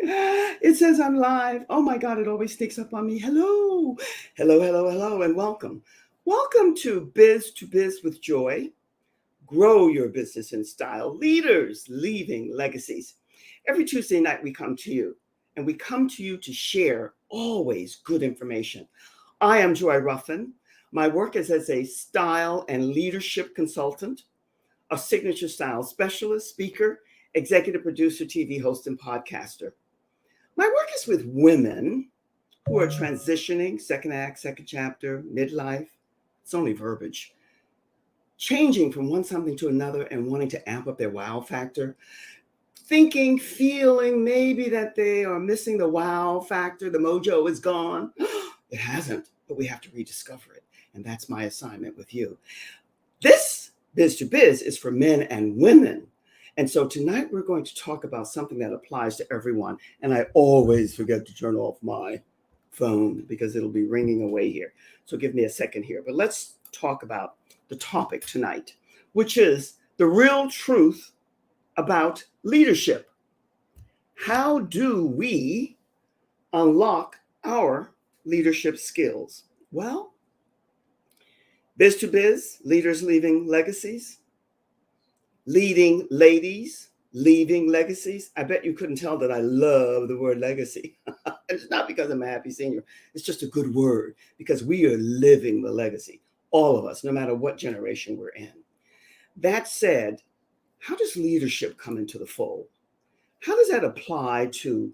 It says I'm live. Oh my God, it always sneaks up on me. Hello, hello, hello, hello, and welcome. Welcome to Biz with Joy. Grow your business in style. Leaders leaving legacies. Every Tuesday night, we come to you, and we come to you to share always good information. I am Joy Ruffen. My work is as a style and leadership consultant, a signature style specialist, speaker, executive producer, TV host, and podcaster. My work is with women who are transitioning, second act, second chapter, midlife. It's only verbiage. Changing from one something to another and wanting to amp up their wow factor. Thinking, feeling maybe that they are missing the wow factor. The mojo is gone. It hasn't, but we have to rediscover it. And that's my assignment with you. This Biz to Biz is for men and women. And so tonight we're going to talk about something that applies to everyone. And I always forget to turn off my phone because it'll be ringing away here. So give me a second here. But let's talk about the topic tonight, which is the real truth about leadership. How do we unlock our leadership skills? Well, Biz to Biz, leaders leaving legacies, leading ladies, leaving legacies. I bet you couldn't tell that I love the word legacy. It's not because I'm a happy senior. It's just a good word because we are living the legacy, all of us, no matter what generation we're in. That said, how does leadership come into the fold? How does that apply to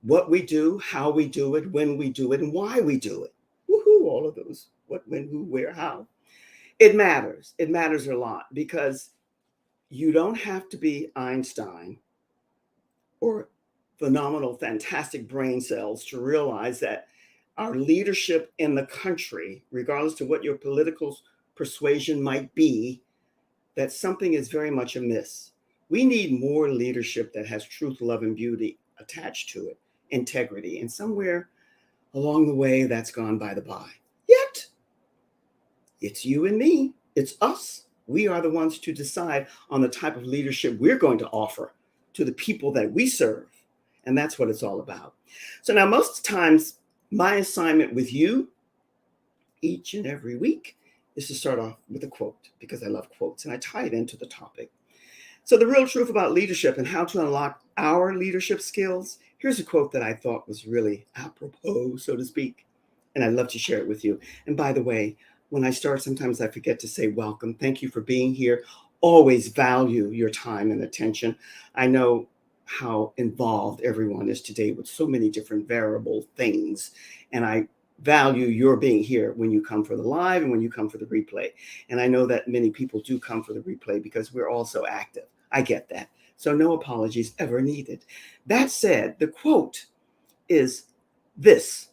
what we do, how we do it, when we do it, and why we do it? Woohoo, all of those. What, when, who, where, how. It matters. It matters a lot because you don't have to be Einstein or phenomenal, fantastic brain cells to realize that our leadership in the country, regardless of what your political persuasion might be, that something is very much amiss. We need more leadership that has truth, love, and beauty attached to it, integrity. And somewhere along the way, that's gone by the by. Yet, it's you and me, it's us. We are the ones to decide on the type of leadership we're going to offer to the people that we serve. And that's what it's all about. So now, most times, my assignment with you each and every week is to start off with a quote because I love quotes and I tie it into the topic. So, the real truth about leadership and how to unlock our leadership skills. Here's a quote that I thought was really apropos, so to speak, and I'd love to share it with you. And by the way, when I start, sometimes I forget to say welcome. Thank you for being here. Always value your time and attention. I know how involved everyone is today with so many different variable things. And I value your being here when you come for the live and when you come for the replay. And I know that many people do come for the replay because we're all so active. I get that. So no apologies ever needed. That said, the quote is this.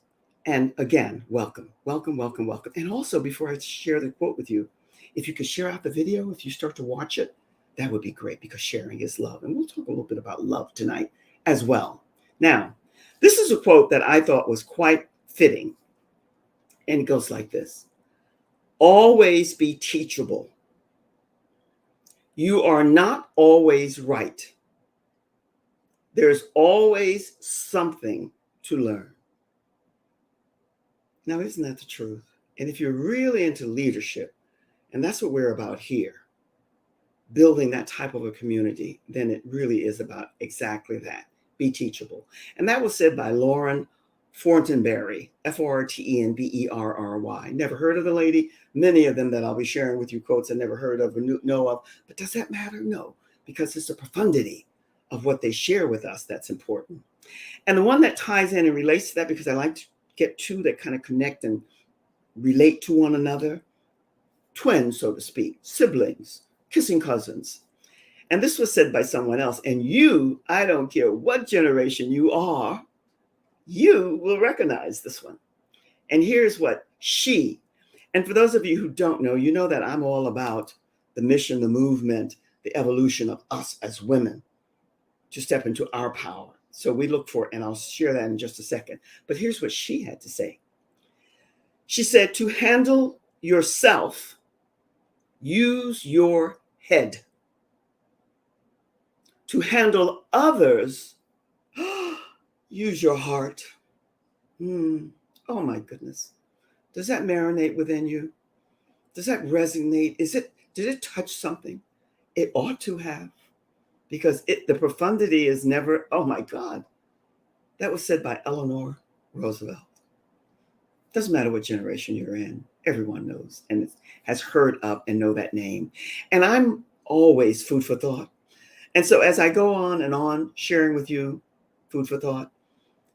And again, welcome, welcome, welcome, welcome. And also, before I share the quote with you, if you could share out the video, if you start to watch it, that would be great because sharing is love. And we'll talk a little bit about love tonight as well. Now, this is a quote that I thought was quite fitting. And it goes like this: always be teachable. You are not always right. There's always something to learn. Now, isn't that the truth? And if you're really into leadership, and that's what we're about here, building that type of a community, then it really is about exactly that. Be teachable. And that was said by Lauren Fortenberry, Fortenberry. Never heard of the lady. Many of them that I'll be sharing with you quotes I never heard of or know of. But does that matter? No, because it's the profundity of what they share with us that's important. And the one that ties in and relates to that, because I like to get two that kind of connect and relate to one another, twins, so to speak, siblings, kissing cousins. And this was said by someone else. And you, I don't care what generation you are, you will recognize this one. And here's what and for those of you who don't know, you know that I'm all about the mission, the movement, the evolution of us as women to step into our power. So we look for, and I'll share that in just a second. But here's what she had to say. She said, to handle yourself, use your head. To handle others, Use your heart. Oh my goodness. Does that marinate within you? Does that resonate? Did it touch something? It ought to have, because the profundity is never, oh my God. That was said by Eleanor Roosevelt. Doesn't matter what generation you're in, everyone knows and has heard of and know that name. And I'm always food for thought. And so as I go on and on sharing with you food for thought,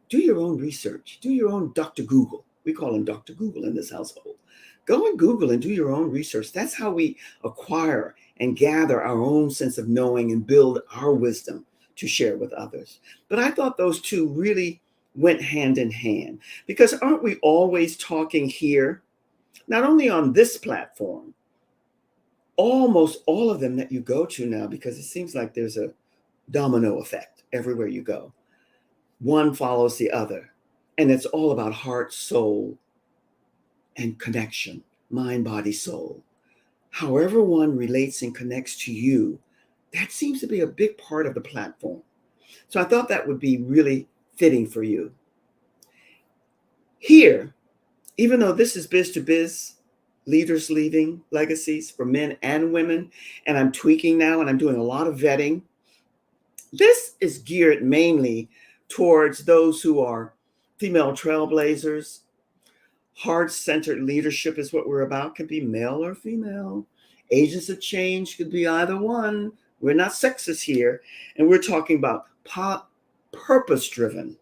do your own research, do your own Dr. Google. We call him Dr. Google in this household. Go and Google and do your own research. That's how we acquire and gather our own sense of knowing and build our wisdom to share with others. But I thought those two really went hand in hand, because aren't we always talking here, not only on this platform, almost all of them that you go to now, because it seems like there's a domino effect everywhere you go. One follows the other, and it's all about heart, soul, and connection, mind, body, soul. However one relates and connects to you, that seems to be a big part of the platform. So I thought that would be really fitting for you. Here, even though this is Biz to Biz, leaders leaving legacies for men and women, and I'm tweaking now and I'm doing a lot of vetting, this is geared mainly towards those who are female trailblazers. Heart-centered leadership is what we're about. Can be male or female. Agents of change could be either one. We're not sexist here. And we're talking about purpose-driven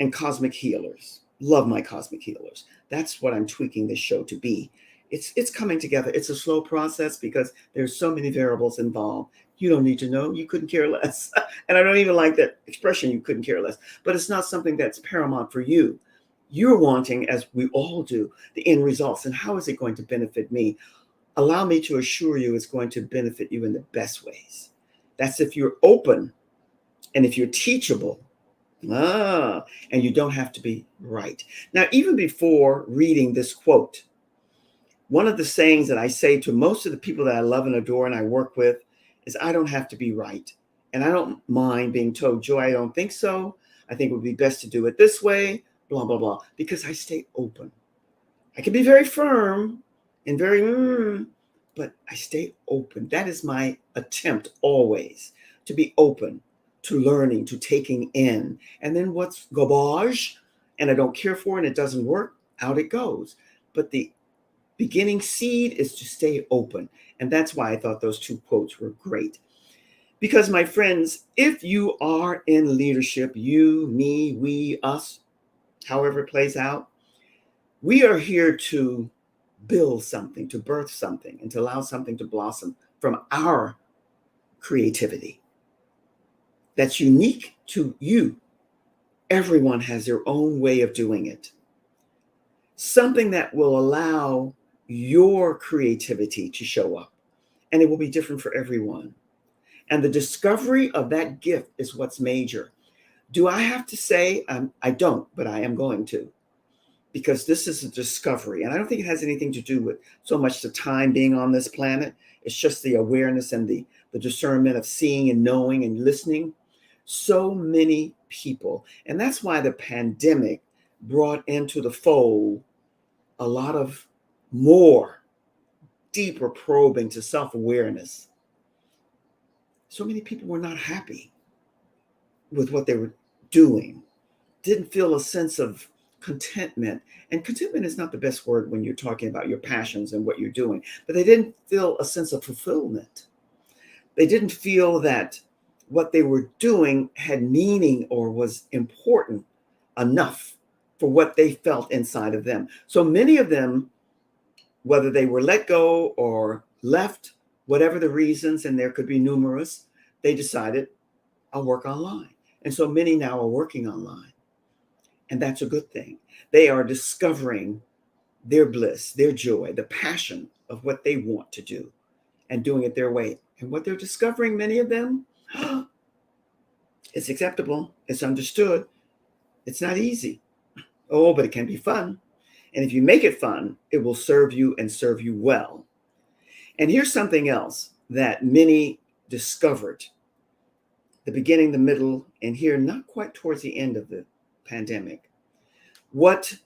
and cosmic healers. Love my cosmic healers. That's what I'm tweaking this show to be. It's coming together. It's a slow process because there's so many variables involved. You don't need to know. You couldn't care less. And I don't even like that expression, you couldn't care less. But it's not something that's paramount for you. You're wanting, as we all do, the end results. And how is it going to benefit me? Allow me to assure you it's going to benefit you in the best ways. That's if you're open and if you're teachable. And you don't have to be right. Now, even before reading this quote, one of the sayings that I say to most of the people that I love and adore and I work with is, I don't have to be right. And I don't mind being told, Joy, I don't think so. I think it would be best to do it this way, blah, blah, blah, because I stay open. I can be very firm and very, but I stay open. That is my attempt always, to be open to learning, to taking in. And then what's garbage and I don't care for it and it doesn't work, out it goes. But the beginning seed is to stay open. And that's why I thought those two quotes were great. Because, my friends, if you are in leadership, you, me, we, us, however it plays out, we are here to build something, to birth something, and to allow something to blossom from our creativity that's unique to you. Everyone has their own way of doing it. Something that will allow your creativity to show up, and it will be different for everyone. And the discovery of that gift is what's major. Do I have to say? I don't, but I am going to, because this is a discovery. And I don't think it has anything to do with so much the time being on this planet. It's just the awareness and the discernment of seeing and knowing and listening. So many people. And that's why the pandemic brought into the fold a lot of more deeper probing to self-awareness. So many people were not happy with what they were doing, didn't feel a sense of contentment. And contentment is not the best word when you're talking about your passions and what you're doing, but they didn't feel a sense of fulfillment. They didn't feel that what they were doing had meaning or was important enough for what they felt inside of them. So many of them, whether they were let go or left, whatever the reasons, and there could be numerous, they decided, I'll work online. And so many now are working online. And that's a good thing. They are discovering their bliss, their joy, the passion of what they want to do and doing it their way. And what they're discovering, many of them, it's acceptable, it's understood, it's not easy. Oh, but it can be fun. And if you make it fun, it will serve you and serve you well. And here's something else that many discovered the beginning, the middle, and here, not quite towards the end of the pandemic. What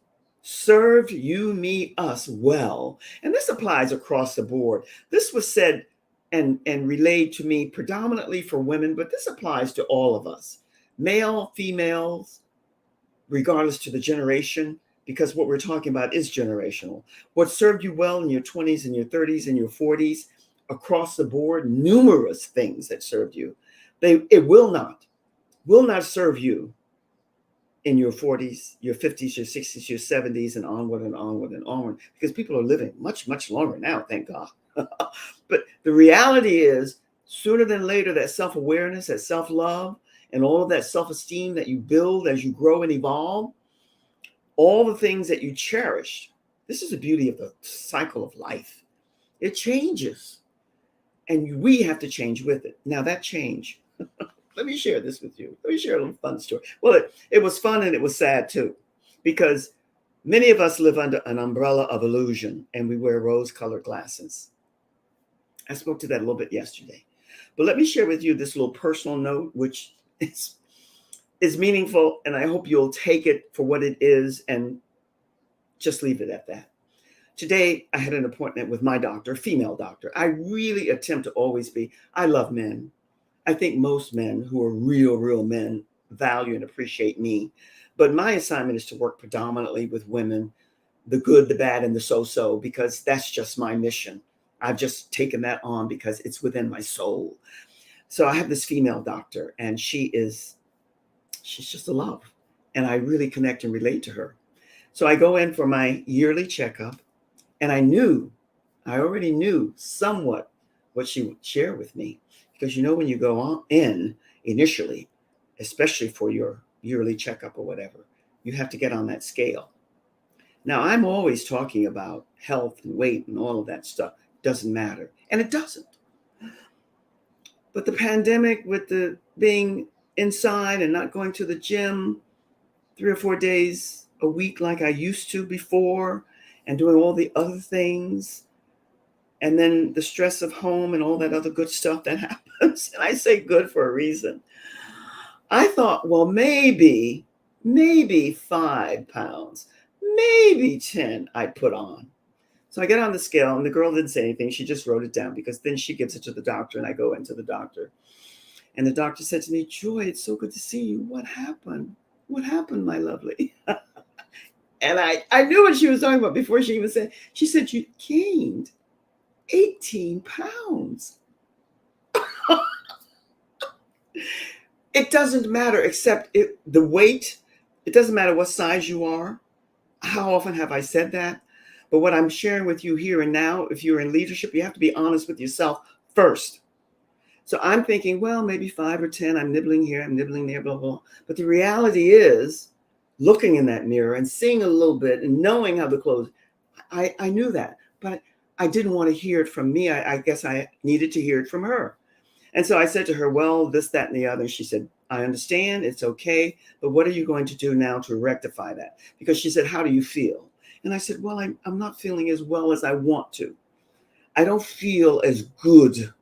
served you, me, us well, and this applies across the board. This was said and relayed to me predominantly for women, but this applies to all of us, male, females, regardless to the generation, because what we're talking about is generational. What served you well in your 20s and your 30s and your 40s, across the board, numerous things that served you. It will not serve you in your 40s, your 50s, your 60s, your 70s, and onward and onward and onward, because people are living much, much longer now, thank God. But the reality is, sooner than later, that self-awareness, that self-love, and all of that self-esteem that you build as you grow and evolve, all the things that you cherish, this is the beauty of the cycle of life. It changes, and we have to change with it. Now, that change, let me share this with you. Let me share a little fun story. Well, it was fun and it was sad too, because many of us live under an umbrella of illusion and we wear rose-colored glasses. I spoke to that a little bit yesterday. But let me share with you this little personal note, which is meaningful, and I hope you'll take it for what it is and just leave it at that. Today, I had an appointment with my doctor, female doctor. I really attempt to always be, I love men. I think most men who are real men value and appreciate me. But my assignment is to work predominantly with women, the good, the bad, and the so-so, because that's just my mission. I've just taken that on because it's within my soul. So I have this female doctor, and she's just a love. And I really connect and relate to her. So I go in for my yearly checkup, and I already knew somewhat what she would share with me. Because when you go on in initially, especially for your yearly checkup or whatever, you have to get on that scale. Now, I'm always talking about health and weight and all of that stuff. Doesn't matter. And it doesn't. But the pandemic, with the being inside and not going to the gym 3 or 4 days a week like I used to before, and doing all the other things, and then the stress of home and all that other good stuff that happens. And I say good for a reason. I thought, well, maybe 5 pounds, maybe 10 I'd put on. So I get on the scale, and the girl didn't say anything. She just wrote it down, because then she gives it to the doctor, and I go into the doctor. And the doctor said to me, Joy, it's so good to see you. What happened? What happened, my lovely? And I knew what she was talking about before she even said. She said, you gained 18 pounds. It doesn't matter, except the weight. It doesn't matter what size you are. How often have I said that? But what I'm sharing with you here and now, if you're in leadership, you have to be honest with yourself first. So I'm thinking, well, maybe 5 or 10, I'm nibbling here, I'm nibbling there, blah, blah. But the reality is, looking in that mirror and seeing a little bit and knowing how the clothes, I knew that, but I didn't want to hear it from me. I guess I needed to hear it from her. And so I said to her, well, this, that, and the other. And she said, I understand, it's okay, but what are you going to do now to rectify that? Because she said, how do you feel? And I said, well, I'm not feeling as well as I want to. I don't feel as good.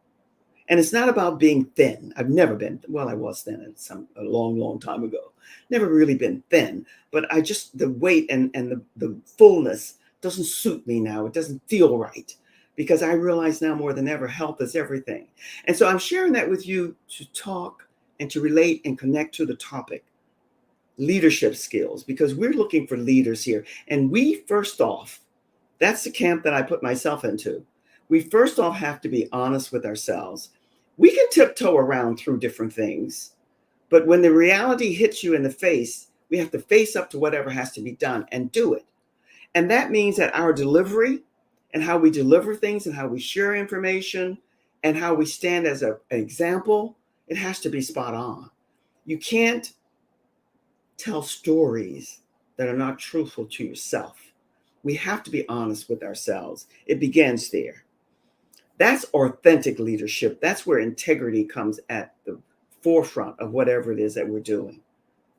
And it's not about being thin. I've never been, well, I was thin a long time ago. Never really been thin, but the weight and the fullness doesn't suit me now. It doesn't feel right, because I realize now more than ever, health is everything. And so I'm sharing that with you to talk and to relate and connect to the topic, leadership skills, because we're looking for leaders here. And we, first off, that's the camp that I put myself into. We first off have to be honest with ourselves. We can tiptoe around through different things, but when the reality hits you in the face, we have to face up to whatever has to be done and do it. And that means that our delivery and how we deliver things and how we share information and how we stand as an example, it has to be spot on. You can't tell stories that are not truthful to yourself. We have to be honest with ourselves. It begins there. That's authentic leadership. That's where integrity comes at the forefront of whatever it is that we're doing.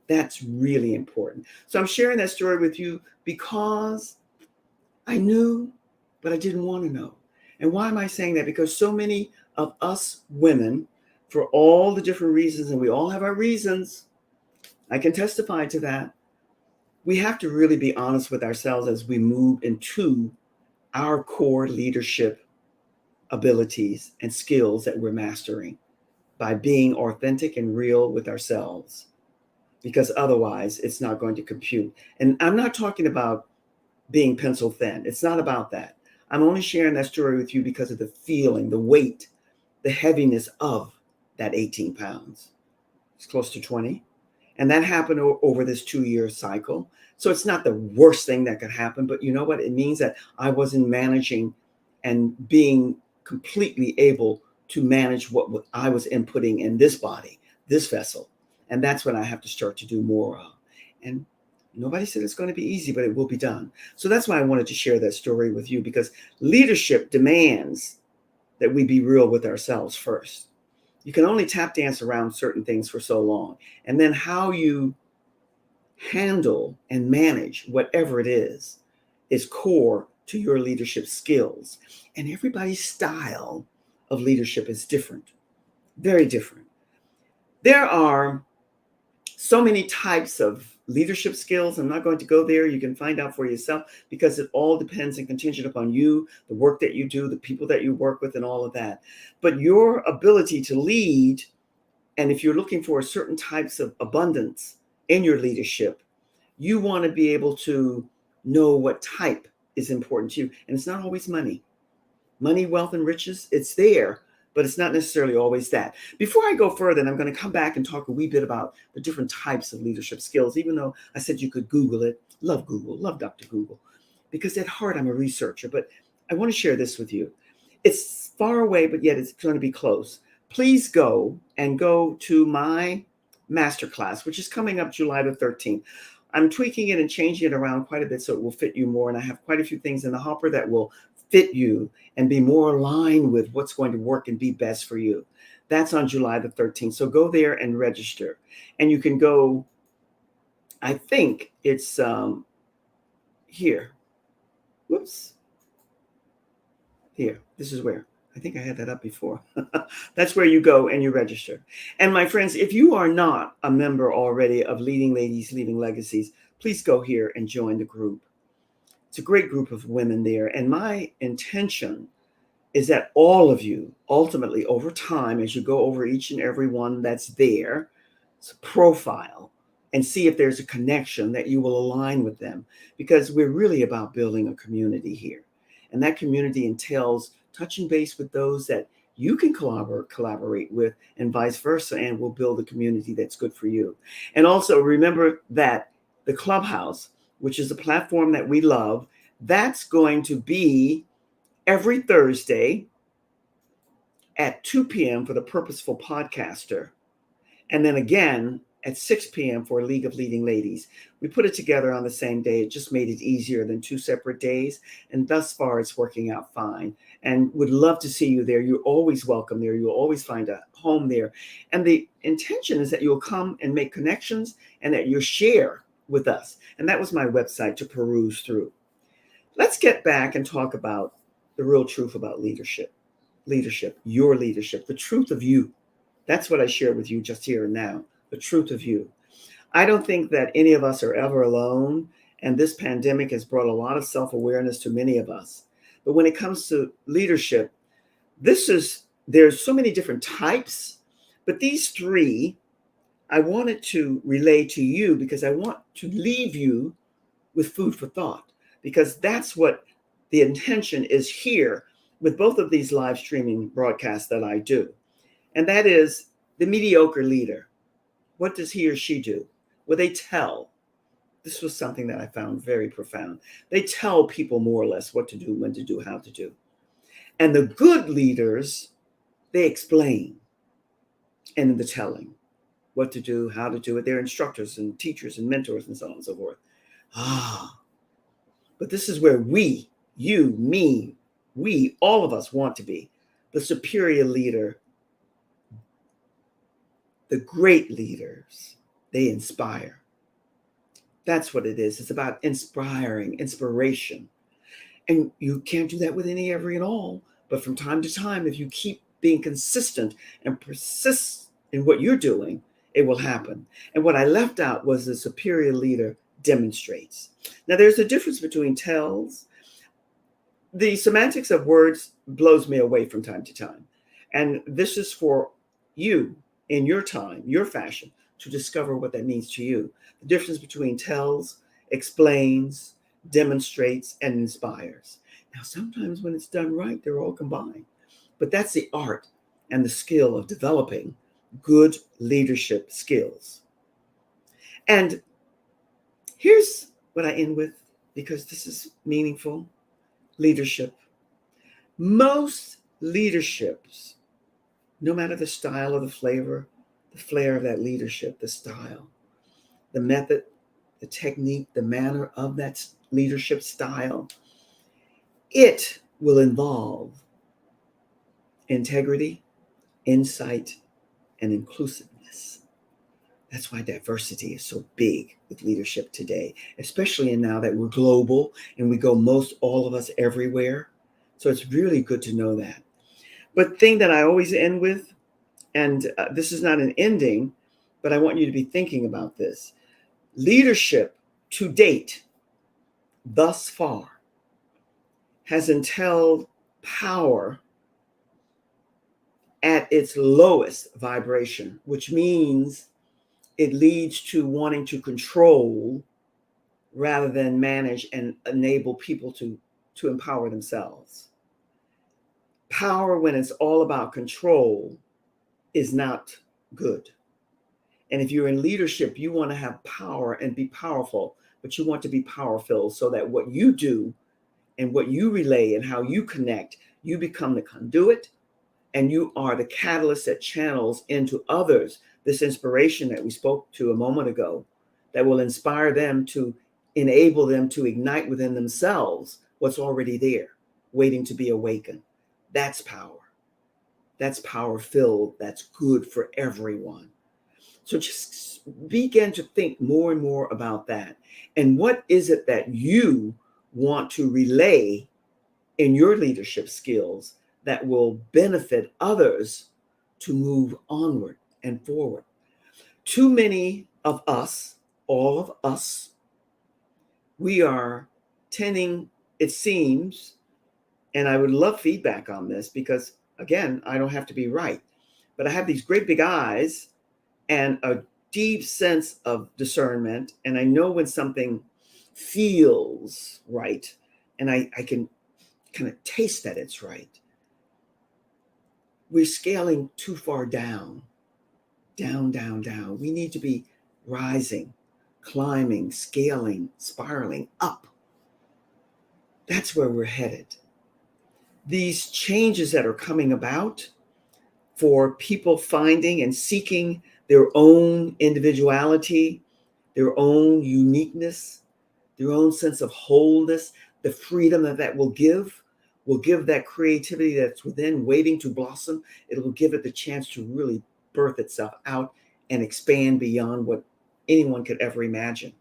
That's really important. So I'm sharing that story with you because I knew, but I didn't want to know. And why am I saying that? Because so many of us women for all the different reasons, and we all have our reasons. I can testify to that. We have to really be honest with ourselves as we move into our core leadership abilities and skills that we're mastering by being authentic and real with ourselves, because otherwise it's not going to compute. And I'm not talking about being pencil thin. It's not about that. I'm only sharing that story with you because of the feeling, the weight, the heaviness of that 18 pounds. It's close to 20. And that happened over this 2-year cycle. So it's not the worst thing that could happen, but you know what? It means that I wasn't managing and being completely able to manage what I was inputting in this body, this vessel. And that's what I have to start to do more of. And nobody said it's going to be easy, but it will be done. So that's why I wanted to share that story with you, because leadership demands that we be real with ourselves first. You can only tap dance around certain things for so long. And then how you handle and manage whatever it is core to your leadership skills. And everybody's style of leadership is different, very different. There are so many types of leadership skills. I'm not going to go there. You can find out for yourself, because it all depends and contingent upon you, the work that you do, the people that you work with, and all of that. But your ability to lead, and if you're looking for certain types of abundance in your leadership, you want to be able to know what type is important to you. And it's not always money. Money, wealth, and riches, it's there, but it's not necessarily always that. Before I go further, and I'm going to come back and talk a wee bit about the different types of leadership skills, even though I said you could Google it. Love Google, love Dr. Google, because at heart, I'm a researcher, but I want to share this with you. It's far away, but yet it's going to be close. Please go to my masterclass, which is coming up July the 13th. I'm tweaking it and changing it around quite a bit so it will fit you more. And I have quite a few things in the hopper that will fit you and be more aligned with what's going to work and be best for you. That's on July the 13th. So go there and register. And you can go, I think it's here. Whoops. Here. This is where. I think I had that up before. That's where you go and you register. And my friends, if you are not a member already of Leading Ladies, Leaving Legacies, please go here and join the group. It's a great group of women there. And my intention is that all of you, ultimately, over time, as you go over each and every one that's there, it's a profile, and see if there's a connection that you will align with them, because we're really about building a community here. And that community entails touching base with those that you can collaborate with, and vice versa, and we'll build a community that's good for you. And also remember that the Clubhouse, which is a platform that we love, that's going to be every Thursday at 2 p.m. for the Purposeful Podcaster. And then again at 6 p.m. for League of Leading Ladies. We put it together on the same day. It just made it easier than 2 separate days. And thus far, it's working out fine. And would love to see you there. You're always welcome there. You'll always find a home there. And the intention is that you'll come and make connections and that you'll share with us. And that was my website to peruse through. Let's get back and talk about the real truth about leadership. Leadership, your leadership, the truth of you. That's what I share with you just here and now, the truth of you. I don't think that any of us are ever alone, and this pandemic has brought a lot of self-awareness to many of us. But when it comes to leadership, there's so many different types, but these 3 I wanted to relay to you because I want to leave you with food for thought, because that's what the intention is here with both of these live streaming broadcasts that I do. And that is the mediocre leader. What does he or she do? Well, they tell. This was something that I found very profound. They tell people more or less what to do, when to do, how to do. And the good leaders, they explain in the telling what to do, how to do it. They're instructors and teachers and mentors and so on and so forth. But this is where we, you, me, we, all of us want to be. The superior leader, the great leaders, they inspire. That's what it is. It's about inspiring, inspiration. And you can't do that with every and all. But from time to time, if you keep being consistent and persist in what you're doing, it will happen. And what I left out was the superior leader demonstrates. Now, there's a difference between tells. The semantics of words blows me away from time to time. And this is for you in your time, your fashion, to discover what that means to you. The difference between tells, explains, demonstrates, and inspires. Now, sometimes when it's done right, they're all combined. But that's the art and the skill of developing good leadership skills. And here's what I end with, because this is meaningful. Leadership. Most leaderships, no matter the style or the flavor, the flair of that leadership, the style, the method, the technique, the manner of that leadership style, it will involve integrity, insight, and inclusiveness. That's why diversity is so big with leadership today, especially now that we're global and we go most all of us everywhere. So it's really good to know that. But thing that I always end with, and this is not an ending, but I want you to be thinking about this. Leadership to date, thus far, has entailed power at its lowest vibration, which means it leads to wanting to control rather than manage and enable people to empower themselves. Power, when it's all about control, is not good. And if you're in leadership, you want to have power and be powerful, but you want to be powerful so that what you do and what you relay and how you connect, you become the conduit and you are the catalyst that channels into others this inspiration that we spoke to a moment ago, that will inspire them, to enable them to ignite within themselves what's already there, waiting to be awakened. That's power. That's power filled. That's good for everyone. So just begin to think more and more about that. And what is it that you want to relay in your leadership skills that will benefit others to move onward and forward? Too many of us, all of us, we are tending, it seems, and I would love feedback on this because, again, I don't have to be right, but I have these great big eyes and a deep sense of discernment. And I know when something feels right, and I can kind of taste that it's right. We're scaling too far down. We need to be rising, climbing, scaling, spiraling up. That's where we're headed. These changes that are coming about for people finding and seeking their own individuality, their own uniqueness, their own sense of wholeness, the freedom that will give that creativity that's within waiting to blossom. It will give it the chance to really birth itself out and expand beyond what anyone could ever imagine.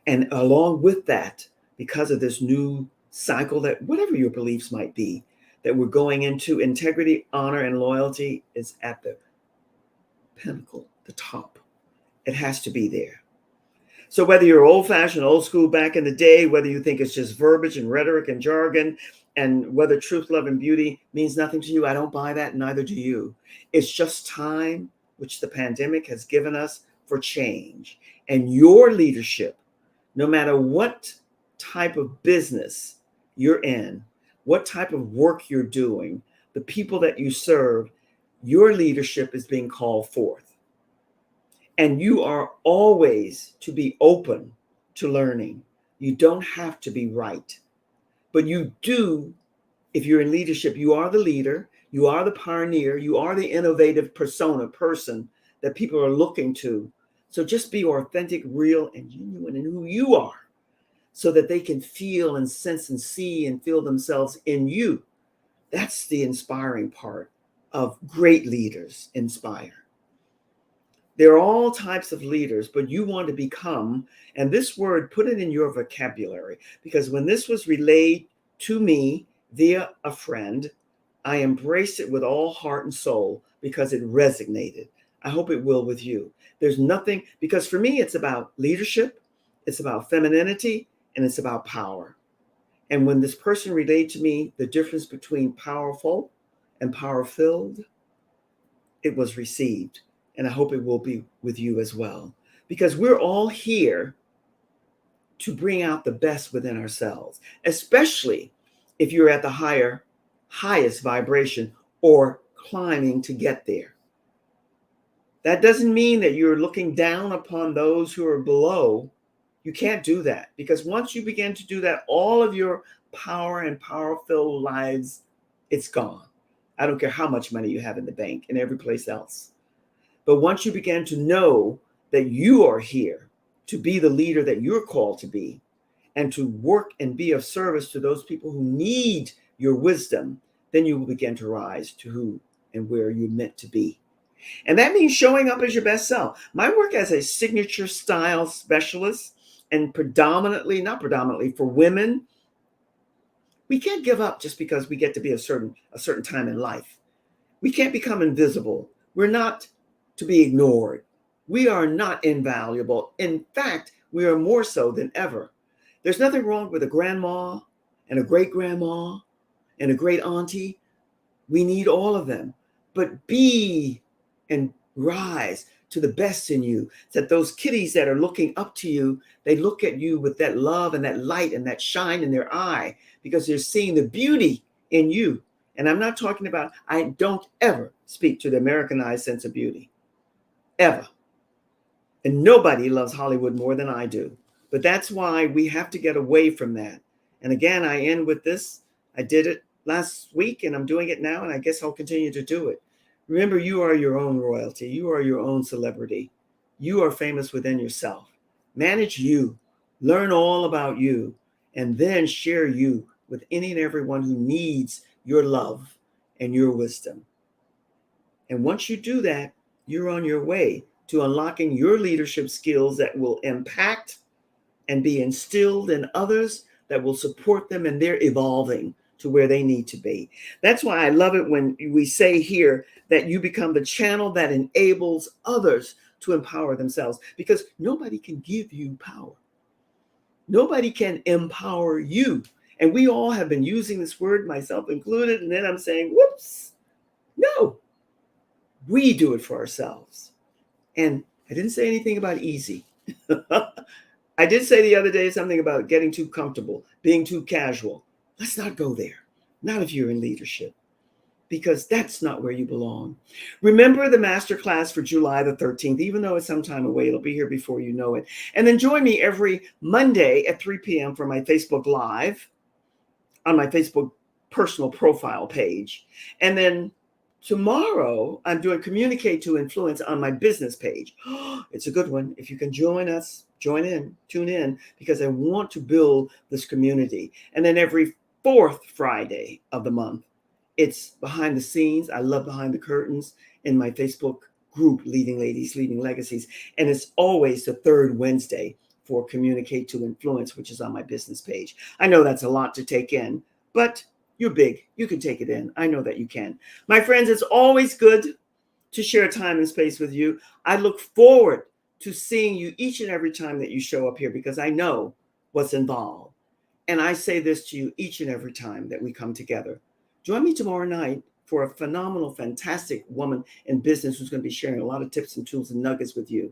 And along with that, because of this new cycle, that whatever your beliefs might be, that we're going into, integrity, honor, and loyalty is at the pinnacle, the top. It has to be there. So whether you're old-fashioned, old school back in the day, whether you think it's just verbiage and rhetoric and jargon, and whether truth, love, and beauty means nothing to you, I don't buy that, neither do you. It's just time, which the pandemic has given us, for change. And your leadership, no matter what type of business you're in, what type of work you're doing, the people that you serve, your leadership is being called forth. And you are always to be open to learning. You don't have to be right, but you do. If you're in leadership, you are the leader, you are the pioneer, you are the innovative person that people are looking to. So just be authentic, real, and genuine in who you are, so that they can feel and sense and see and feel themselves in you. That's the inspiring part of great leaders inspire. There are all types of leaders, but you want to become, and this word, put it in your vocabulary, because when this was relayed to me via a friend, I embraced it with all heart and soul because it resonated. I hope it will with you. There's nothing, because for me, it's about leadership, it's about femininity, and it's about power. And when this person relayed to me the difference between powerful and power filled, it was received. And I hope it will be with you as well. Because we're all here to bring out the best within ourselves, especially if you're at the highest vibration or climbing to get there. That doesn't mean that you're looking down upon those who are below. You can't do that, because once you begin to do that, all of your power and power-filled lives, it's gone. I don't care how much money you have in the bank and every place else. But once you begin to know that you are here to be the leader that you're called to be, and to work and be of service to those people who need your wisdom, then you will begin to rise to who and where you're meant to be. And that means showing up as your best self. My work as a signature style specialist, and not predominantly for women, we can't give up just because we get to be a certain time in life. We can't become invisible. We're not to be ignored. We are not invaluable. In fact, we are more so than ever. There's nothing wrong with a grandma and a great grandma and a great auntie. We need all of them. But be and rise to the best in you, that those kiddies that are looking up to you, they look at you with that love and that light and that shine in their eye, because they're seeing the beauty in you. And I'm not talking about, I don't ever speak to the Americanized sense of beauty, ever. And nobody loves Hollywood more than I do. But that's why we have to get away from that. And again, I end with this. I did it last week and I'm doing it now, and I guess I'll continue to do it. Remember, you are your own royalty. You are your own celebrity. You are famous within yourself. Manage you. Learn all about you. And then share you with any and everyone who needs your love and your wisdom. And once you do that, you're on your way to unlocking your leadership skills that will impact and be instilled in others, that will support them in their evolving to where they need to be. That's why I love it when we say here that you become the channel that enables others to empower themselves, because nobody can give you power. Nobody can empower you. And we all have been using this word, myself included, and then I'm saying, whoops, no, we do it for ourselves. And I didn't say anything about easy. I did say the other day something about getting too comfortable, being too casual. Let's not go there. Not if you're in leadership, because that's not where you belong. Remember the masterclass for July the 13th, even though it's some time away, it'll be here before you know it. And then join me every Monday at 3 p.m. for my Facebook Live on my Facebook personal profile page. And then tomorrow, I'm doing Communicate to Influence on my business page. It's a good one. If you can join us, join in, tune in, because I want to build this community. And then every fourth Friday of the month, it's behind the scenes. I love behind the curtains in my Facebook group, Leading Ladies, Leading Legacies. And it's always the third Wednesday for Communicate to Influence, which is on my business page. I know that's a lot to take in, but you're big. You can take it in. I know that you can. My friends, it's always good to share time and space with you. I look forward to seeing you each and every time that you show up here, because I know what's involved. And I say this to you each and every time that we come together. Join me tomorrow night for a phenomenal, fantastic woman in business who's going to be sharing a lot of tips and tools and nuggets with you.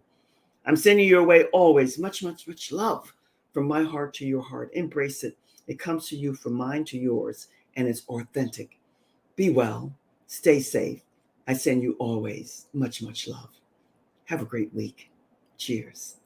I'm sending your way always much, much, much love from my heart to your heart. Embrace it. It comes to you from mine to yours, and it's authentic. Be well. Stay safe. I send you always much, much love. Have a great week. Cheers.